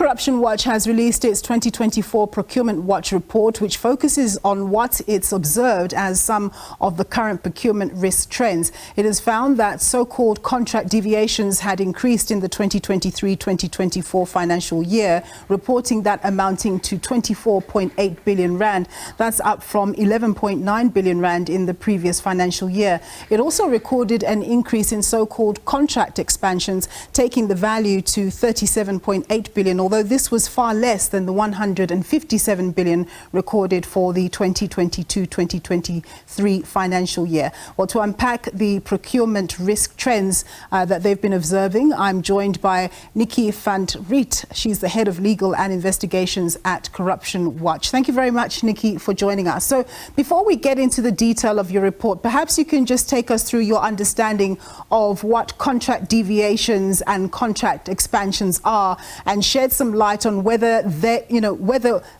Corruption Watch has released its 2024 Procurement Watch report, which focuses on what it's observed as some of the current procurement risk trends. It has found that so-called contract deviations had increased in the 2023-2024 financial year, reporting that amounting to 24.8 billion rand. That's up from 11.9 billion rand in the previous financial year. It also recorded an increase in so-called contract expansions, taking the value to 37.8 billion, although this was far less than the 157 billion recorded for the 2022-2023 financial year. Well, to unpack the procurement risk trends that they've been observing, I'm joined by Nicki van Riet. She's the head of legal and investigations at Corruption Watch. Thank you very much, Nicki, for joining us. So before we get into the detail of your report, perhaps you can just take us through your understanding of what contract deviations and contract expansions are, and shed some light on whether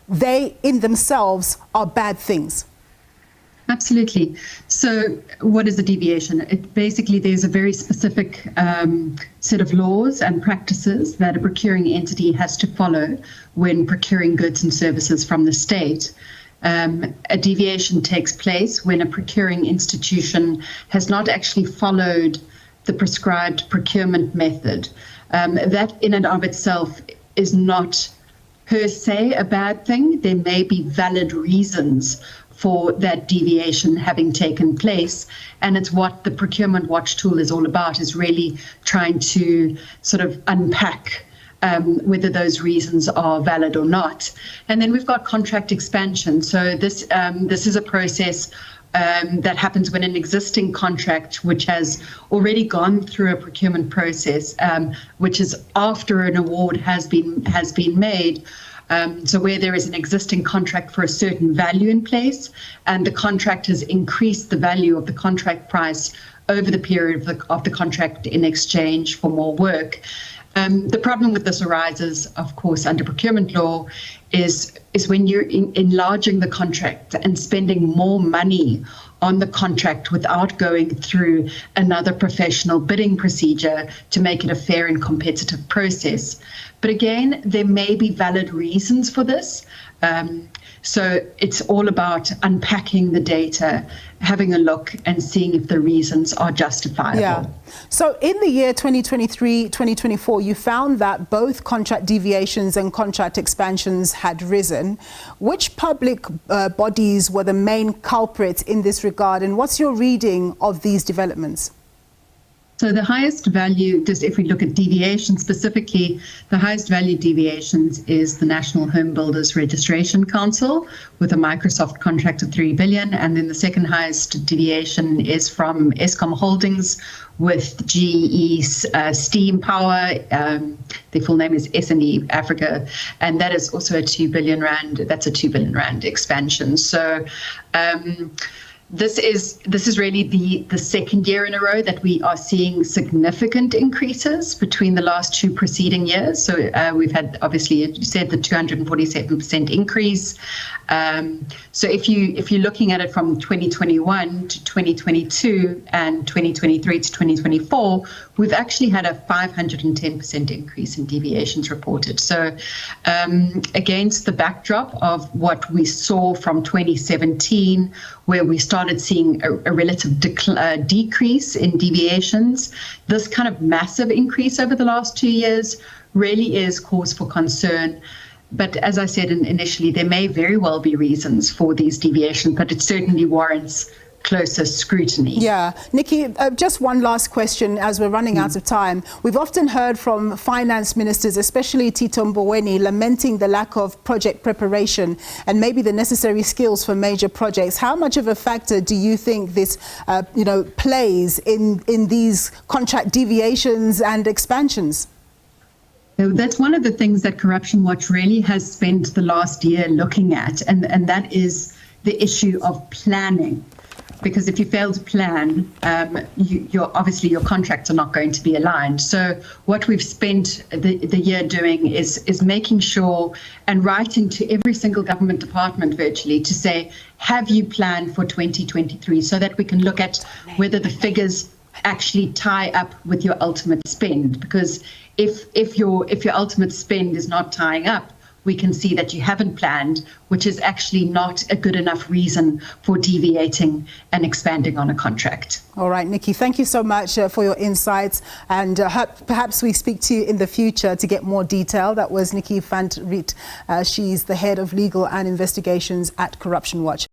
they in themselves are bad things. Absolutely. So what is a deviation? There's a very specific set of laws and practices that a procuring entity has to follow when procuring goods and services from the state. A deviation takes place when a procuring institution has not actually followed the prescribed procurement method. That in and of itself is not per se a bad thing. There may be valid reasons for that deviation having taken place, and it's what the Procurement Watch tool is all about, is really trying to sort of unpack whether those reasons are valid or not. And then we've got contract expansion. So this is a process that happens when an existing contract, which has already gone through a procurement process, which is after an award has been made. So where there is an existing contract for a certain value in place, and the contract has increased the value of the contract price over the period of the contract in exchange for more work. The problem with this arises, of course, under procurement law, is when you're enlarging the contract and spending more money on the contract without going through another professional bidding procedure to make it a fair and competitive process. But again, there may be valid reasons for this. So it's all about unpacking the data, having a look and seeing if the reasons are justifiable. Yeah. So in the year 2023-2024, you found that both contract deviations and contract expansions had risen. Which public bodies were the main culprits in this regard, and what's your reading of these developments? So the highest value, just if we look at deviations specifically, the highest value deviations is the National Home Builders Registration Council with a Microsoft contract of 3 billion. And then the second highest deviation is from Eskom Holdings with GE's Steam Power. The full name is S&E Africa. And that is also a 2 billion rand. That's a 2 billion rand expansion. So This is really the second year in a row that we are seeing significant increases between the last two preceding years. So we've had, obviously, as you said, the 247% increase. So if you're looking at it from 2021 to 2022 and 2023 to 2024, we've actually had a 510% increase in deviations reported. So against the backdrop of what we saw from 2017, where we started seeing a relative decrease in deviations, this kind of massive increase over the last 2 years really is cause for concern. But as I said initially, there may very well be reasons for these deviations, but it certainly warrants closer scrutiny. Yeah. Nicki, just one last question as we're running out of time. We've often heard from finance ministers, especially Tito Mboweni, lamenting the lack of project preparation and maybe the necessary skills for major projects. How much of a factor do you think this plays in these contract deviations and expansions? That's one of the things that Corruption Watch really has spent the last year looking at, and that is the issue of planning. Because if you fail to plan, obviously your contracts are not going to be aligned. So what we've spent the year doing is making sure and writing to every single government department virtually to say, have you planned for 2023, so that we can look at whether the figures actually tie up with your ultimate spend, because if your ultimate spend is not tying up, we can see that you haven't planned, which is actually not a good enough reason for deviating and expanding on a contract. All right, Nicki, thank you so much for your insights, and perhaps we speak to you in the future to get more detail. That was Nicki van Riet. She's the head of legal and investigations at Corruption Watch.